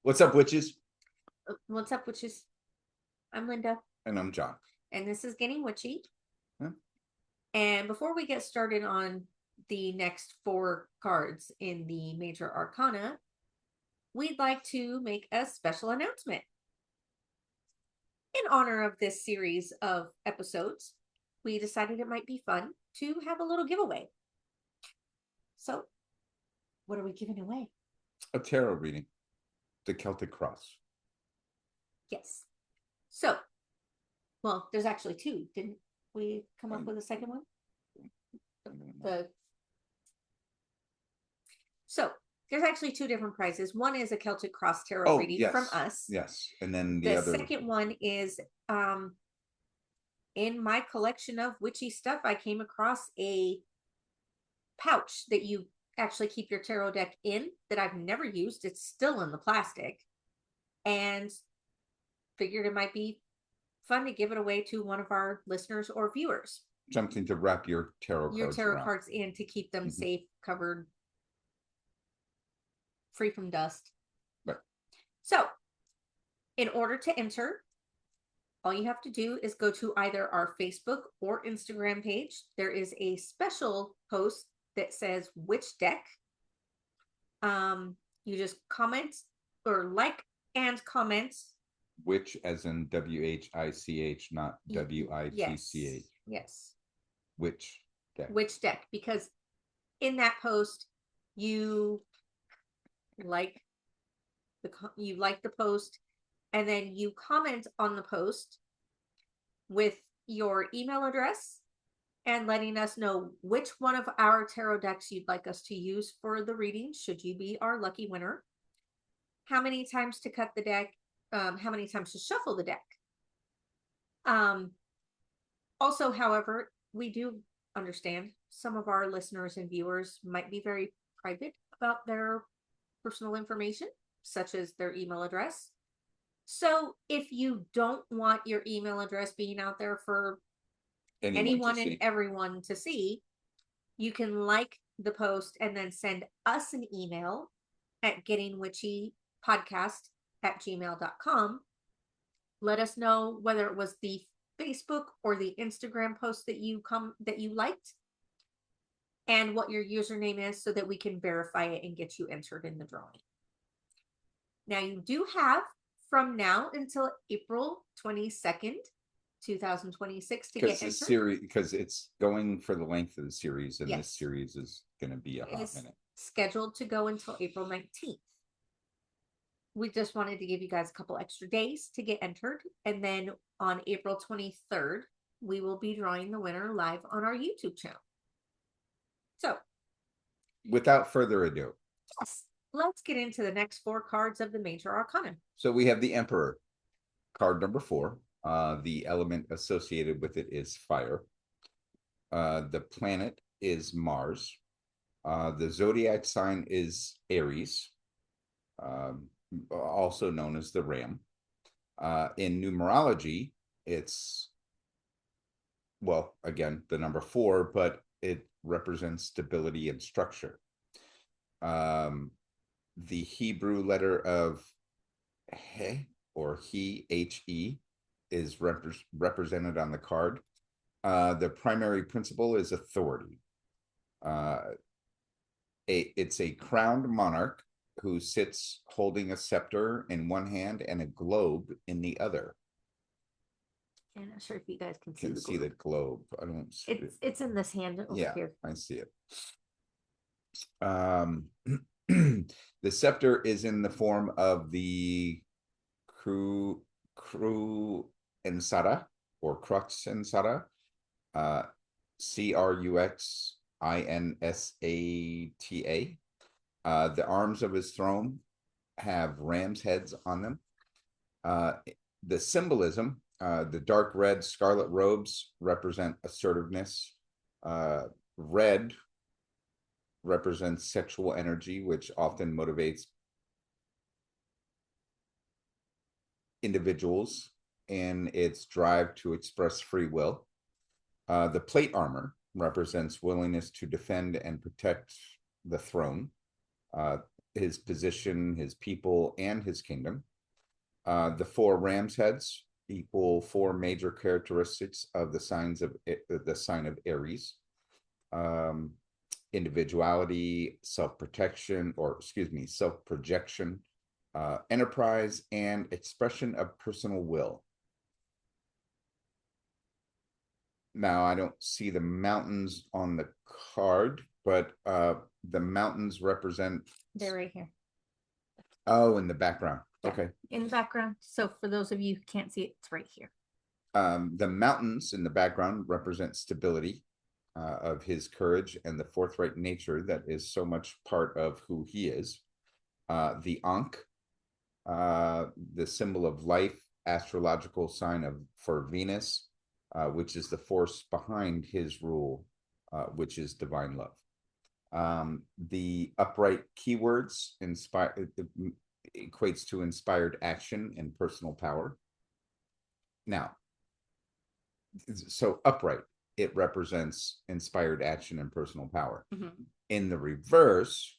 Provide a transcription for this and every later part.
What's up, witches? What's up, witches? I'm Linda. And I'm John. And this is Getting Witchy. Yeah. And before we get started on the next 4 cards in the Major Arcana, we'd like to make a special announcement. In honor of this series of episodes, we decided it might be fun to have a little giveaway. So, what are we giving away? A tarot reading. The Celtic Cross. Yes. So, well, there's actually 2. Didn't we come up with a second one? So there's actually 2 different prizes. One is a Celtic Cross tarot reading from us. Yes. And then the second one is in my collection of witchy stuff, I came across a pouch that you actually keep your tarot deck in that I've never used. It's still in the plastic, and figured it might be fun to give it away to one of our listeners or viewers. Something to wrap your tarot cards in to keep them safe, covered, free from dust. Right. So, in order to enter, all you have to do is go to either our Facebook or Instagram page. There is a special post that says which deck. You just comment or like and comment. Which as in WHICH, not WITCH. Yes. Which deck? Which deck? Because in that post, you like the post, and then you comment on the post with your email address and letting us know which one of our tarot decks you'd like us to use for the reading, should you be our lucky winner, how many times to cut the deck, how many times to shuffle the deck. Also, however, we do understand some of our listeners and viewers might be very private about their personal information, such as their email address. So if you don't want your email address being out there for anyone and everyone to see, you can like the post and then send us an email at gettingwitchypodcast@gmail.com. Let us know whether it was the Facebook or the Instagram post that you liked, and what your username is, so that we can verify it and get you entered in the drawing. Now, you do have from now until April 22nd, 2026 to get entered. Because it's going for the length of the series, and this series is going to be a hot minute. Scheduled to go until April 19th. We just wanted to give you guys a couple extra days to get entered, and then on April 23rd, we will be drawing the winner live on our YouTube channel. So, without further ado, yes, let's get into the next 4 cards of the Major Arcana. So we have the Emperor, card number 4. The element associated with it is fire. The planet is Mars. The zodiac sign is Aries, also known as the Ram. In numerology, it's, well, again, the number 4, but it represents stability and structure. The Hebrew letter of He, or He, He, is represented on the card. The primary principle is authority. It's a crowned monarch who sits holding a scepter in one hand and a globe in the other. I'm not sure if you guys can see the globe. I don't see it. It's in this hand over here. I see it. The scepter is in the form of the Cruensata, or Cruensata, Cruxinsa. The arms of his throne have ram's heads on them. The symbolism, the dark red scarlet robes represent assertiveness. Red represents sexual energy, which often motivates individuals in its drive to express free will. The plate armor represents willingness to defend and protect the throne. his position, his people, and his kingdom. The 4 ram's heads equal 4 major characteristics of the sign of Aries. Individuality, self-protection, self-projection, enterprise, and expression of personal will. Now, I don't see the mountains on the card, but the mountains represent... They're right here. Oh, in the background. Yeah, okay. In the background. So for those of you who can't see it, it's right here. The mountains in the background represent stability of his courage and the forthright nature that is so much part of who he is. The Ankh, the symbol of life, astrological sign for Venus, which is the force behind his rule, which is divine love. The upright keywords equates to inspired action and personal power. Now, so upright, it represents inspired action and personal power. In the reverse,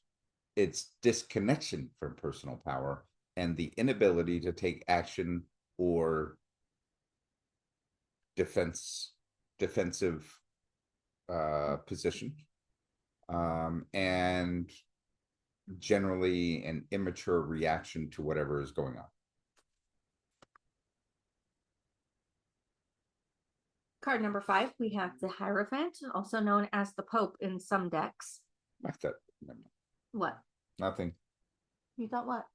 it's disconnection from personal power and the inability to take action or defensive position, and generally an immature reaction to whatever is going on. Card number 5, we have the Hierophant, also known as the Pope in some decks. I thought, What? nothing. You thought what?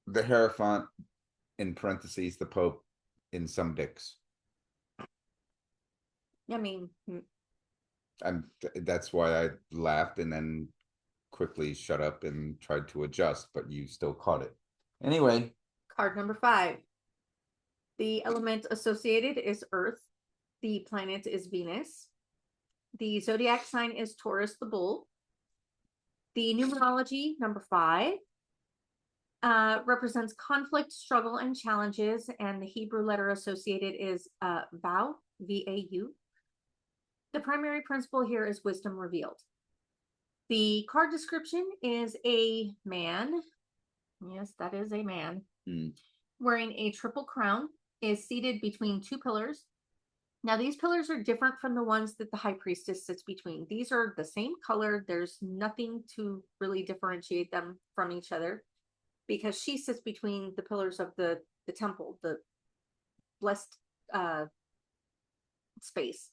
The Hierophant, in parentheses, the Pope in some decks. I mean, that's why I laughed and then quickly shut up and tried to adjust, but you still caught it. Anyway. Card number 5. The element associated is Earth. The planet is Venus. The zodiac sign is Taurus the Bull. The numerology, number 5, represents conflict, struggle, and challenges, and the Hebrew letter associated is Vau, V-A-U. The primary principle here is wisdom revealed. The card description is a man. Yes, that is a man. Wearing a triple crown, is seated between 2 pillars. Now, these pillars are different from the ones that the High Priestess sits between. These are the same color. There's nothing to really differentiate them from each other, because she sits between the pillars of the temple, the blessed space.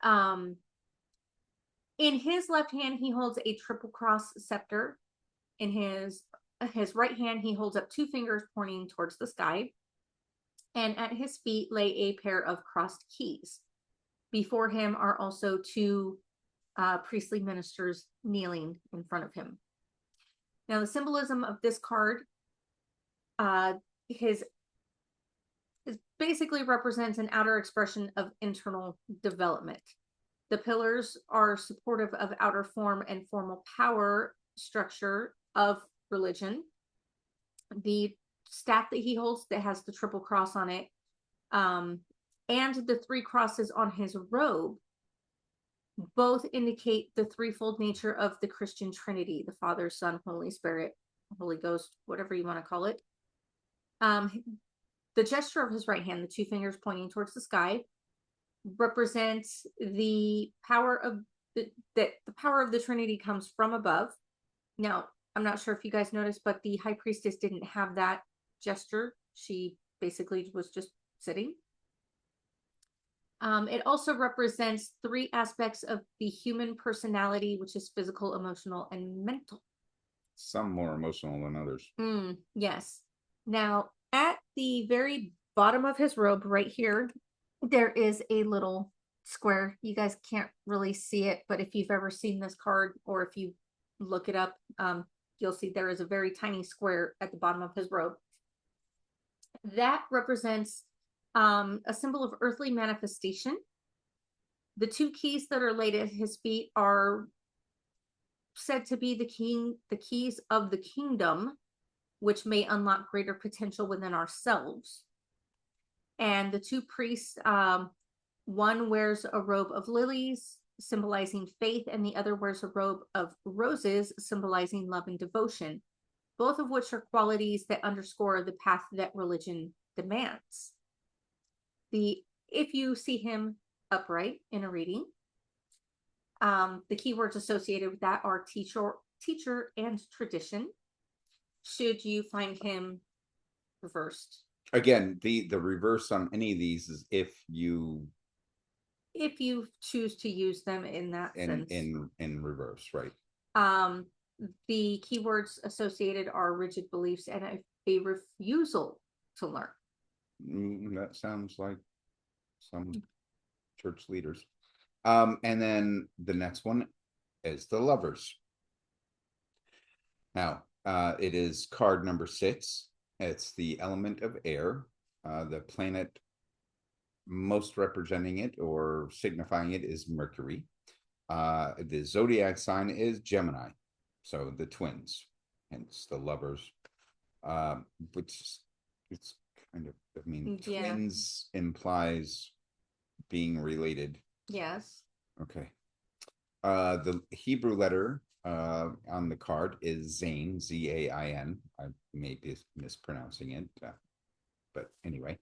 In his left hand, he holds a triple cross scepter. In his right hand, he holds up 2 fingers pointing towards the sky. And at his feet lay a pair of crossed keys. Before him are also 2 priestly ministers kneeling in front of him. Now, the symbolism of this card basically represents an outer expression of internal development. The pillars are supportive of outer form and formal power structure of religion. The staff that he holds that has the triple cross on it, and the 3 crosses on his robe, both indicate the threefold nature of the Christian Trinity: the Father, Son, Holy Spirit, Holy Ghost, whatever you want to call it. The gesture of his right hand, the 2 fingers pointing towards the sky, represents the power of the power of the Trinity comes from above. Now, I'm not sure if you guys noticed, but the High Priestess didn't have that gesture. She basically was just sitting. It also represents 3 aspects of the human personality, which is physical, emotional, and mental. Some more emotional than others. Yes. Now, at the very bottom of his robe right here, there is a little square. You guys can't really see it, but if you've ever seen this card, or if you look it up, you'll see there is a very tiny square at the bottom of his robe. That represents a symbol of earthly manifestation. The 2 keys that are laid at his feet are said to be the keys of the kingdom, which may unlock greater potential within ourselves. And the 2 priests, one wears a robe of lilies, symbolizing faith, and the other wears a robe of roses, symbolizing love and devotion, both of which are qualities that underscore the path that religion demands. If you see him upright in a reading, the keywords associated with that are teacher, and tradition. Should you find him reversed? Again, the reverse on any of these is if you choose to use them in that sense. In reverse, right? The keywords associated are rigid beliefs and a refusal to learn. That sounds like some church leaders. And then the next one is the Lovers. Now, it is card number 6. It's the element of air. The planet most representing it or signifying it is Mercury. The zodiac sign is Gemini, so the twins, hence the Lovers. Which it's kind of, I mean, twins implies being related. Yes. Okay. The Hebrew letter on the card is Zain, Z-A-I-N. I may be mispronouncing it, but anyway.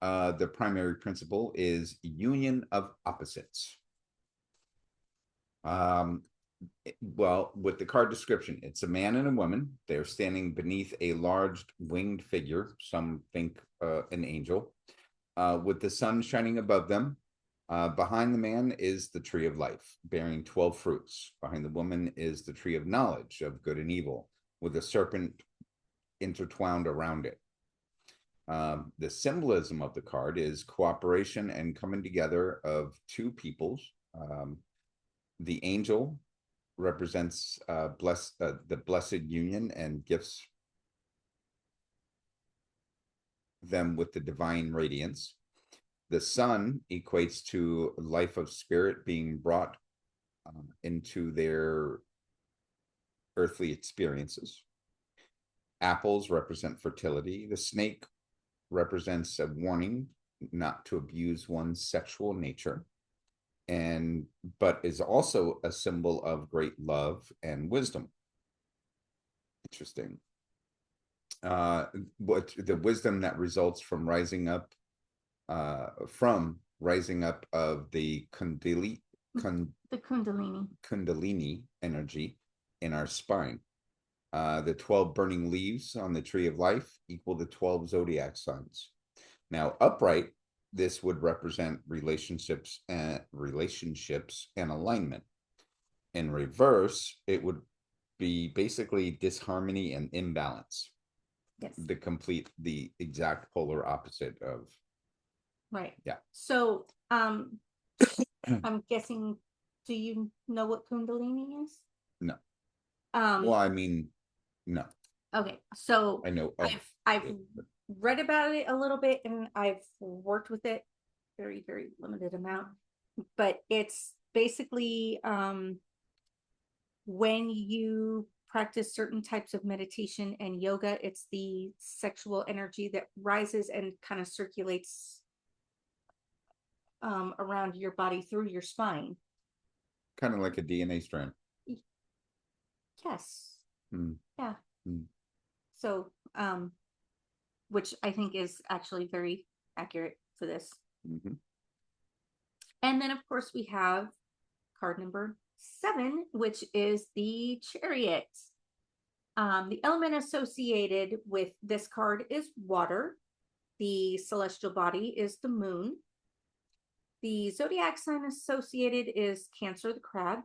The primary principle is union of opposites. Well, with the card description, it's a man and a woman. They're standing beneath a large winged figure. Some think an angel, with the sun shining above them. Behind the man is the tree of life, bearing 12 fruits. Behind the woman is the tree of knowledge of good and evil, with a serpent intertwined around it. The symbolism of the card is cooperation and coming together of two peoples. The angel represents the blessed union and gifts them with the divine radiance. The sun equates to life of spirit being brought into their earthly experiences. Apples represent fertility. The snake represents a warning not to abuse one's sexual nature, but is also a symbol of great love and wisdom. Interesting. What the wisdom that results from rising up of the Kundalini energy in our spine. The 12 burning leaves on the tree of life equal the 12 zodiac signs. Now, upright, this would represent relationships and alignment. In reverse, it would be basically disharmony and imbalance. Yes. The exact polar opposite of. Right. Yeah. So, I'm guessing, do you know what Kundalini is? No. Well, I mean, no. Okay. So I know. I've read about it a little bit and I've worked with it very, very limited amount, but it's basically, when you practice certain types of meditation and yoga, it's the sexual energy that rises and kind of circulates around your body through your spine. Kind of like a DNA strand. Yes. Mm. Yeah. Mm. So, which I think is actually very accurate for this. Mm-hmm. And then, of course, we have card number 7, which is the Chariot. The element associated with this card is water. The celestial body is the moon. The zodiac sign associated is Cancer, the crab.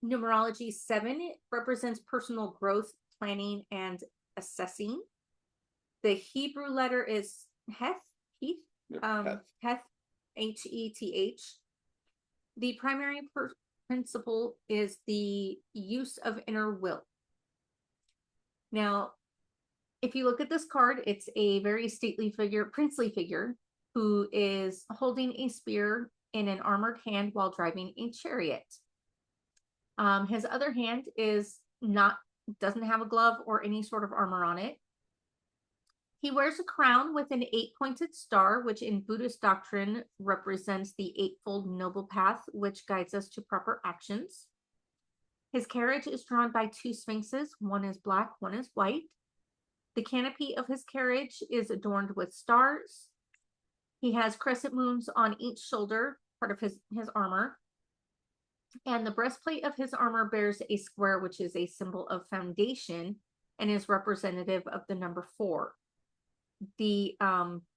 Numerology 7 represents personal growth, planning, and assessing. The Hebrew letter is Heth, Heth, H-E-T-H. The primary principle is the use of inner will. Now, if you look at this card, it's a very stately figure, princely figure, who is holding a spear in an armored hand while driving a chariot. His other hand doesn't have a glove or any sort of armor on it. He wears a crown with an 8-pointed star, which in Buddhist doctrine represents the Eightfold Noble Path, which guides us to proper actions. His carriage is drawn by 2 sphinxes. One is black, one is white. The canopy of his carriage is adorned with stars. He has crescent moons on each shoulder, part of his armor. And the breastplate of his armor bears a square, which is a symbol of foundation and is representative of the number 4. The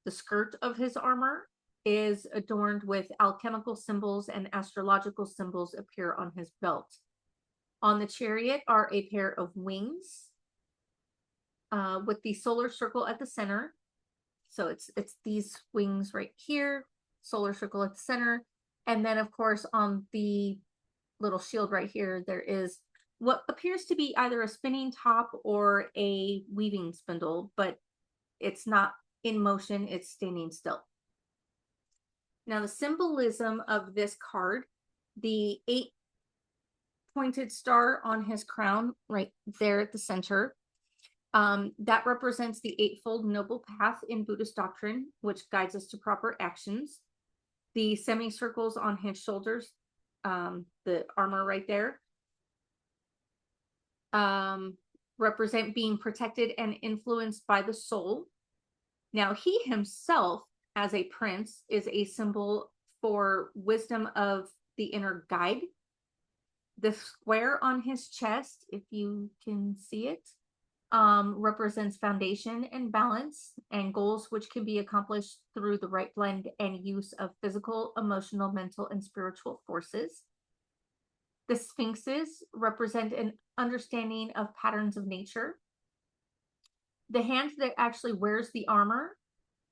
skirt of his armor is adorned with alchemical symbols, and astrological symbols appear on his belt. On the chariot are a pair of wings with the solar circle at the center. So it's these wings right here, solar circle at the center. And then, of course, on the little shield right here, there is what appears to be either a spinning top or a weaving spindle, but it's not in motion, it's standing still. Now, the symbolism of this card, the 8-pointed star on his crown right there at the center, that represents the Eightfold Noble Path in Buddhist doctrine, which guides us to proper actions. The semicircles on his shoulders, the armor right there, represent being protected and influenced by the soul. Now, he himself, as a prince, is a symbol for wisdom of the inner guide. The square on his chest, if you can see it, represents foundation and balance and goals which can be accomplished through the right blend and use of physical, emotional, mental, and spiritual forces. The sphinxes represent an understanding of patterns of nature. The hand that actually wears the armor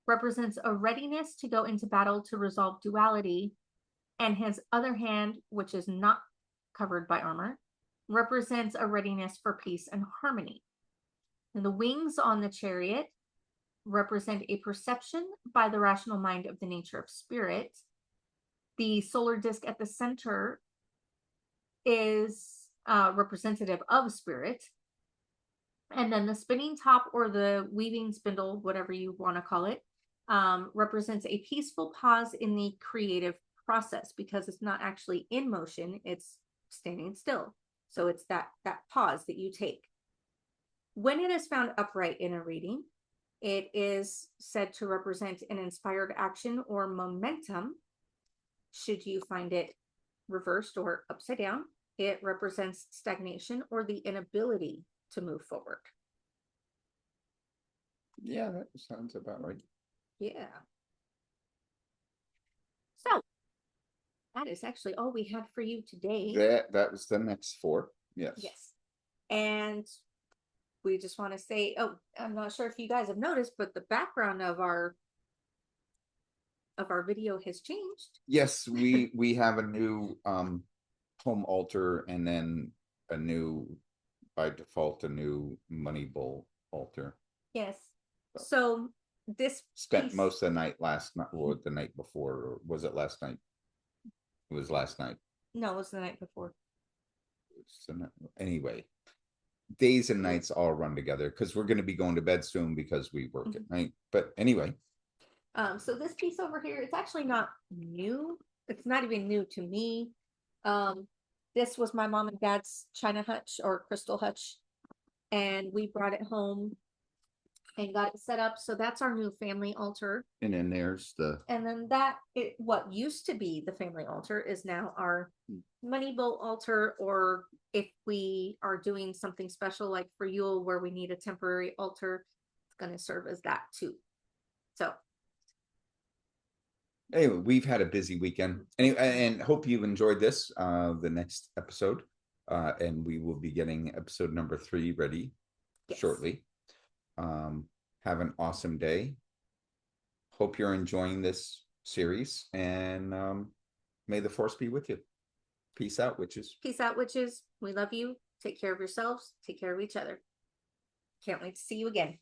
represents a readiness to go into battle to resolve duality, and his other hand, which is not covered by armor, represents a readiness for peace and harmony. And the wings on the chariot represent a perception by the rational mind of the nature of spirit. The solar disk at the center is representative of spirit. And then the spinning top, or the weaving spindle, whatever you want to call it, represents a peaceful pause in the creative process, because it's not actually in motion, it's standing still. So it's that pause that you take. When it is found upright in a reading, it is said to represent an inspired action or momentum. Should you find it reversed or upside down, it represents stagnation or the inability to move forward. Yeah, that sounds about right. Yeah. So that is actually all we had for you today. That was the next 4. Yes. Yes. And we just want to say, oh, I'm not sure if you guys have noticed, but the background of our video has changed. Yes, we have a new home altar, and then a new, by default, a new money bowl altar. Yes. So this spent piece, most of the night last night, or the night before, or was it last night? It was last night. No, it was the night before. Anyway, days and nights all run together, because we're going to be going to bed soon because we work at night. But anyway, so this piece over here, it's actually not new. It's not even new to me. This was my mom and dad's china hutch, or crystal hutch, and we brought it home and got it set up. So that's our new family altar. And then there's the, and then what used to be the family altar is now our money bowl altar, or if we are doing something special like for Yule where we need a temporary altar, it's going to serve as that too. So anyway, we've had a busy weekend. Anyway, and hope you've enjoyed this, the next episode. And we will be getting episode number 3 ready shortly. Have an awesome day. Hope you're enjoying this series, and may the force be with you. Peace out, witches. Peace out, witches. We love you. Take care of yourselves. Take care of each other. Can't wait to see you again.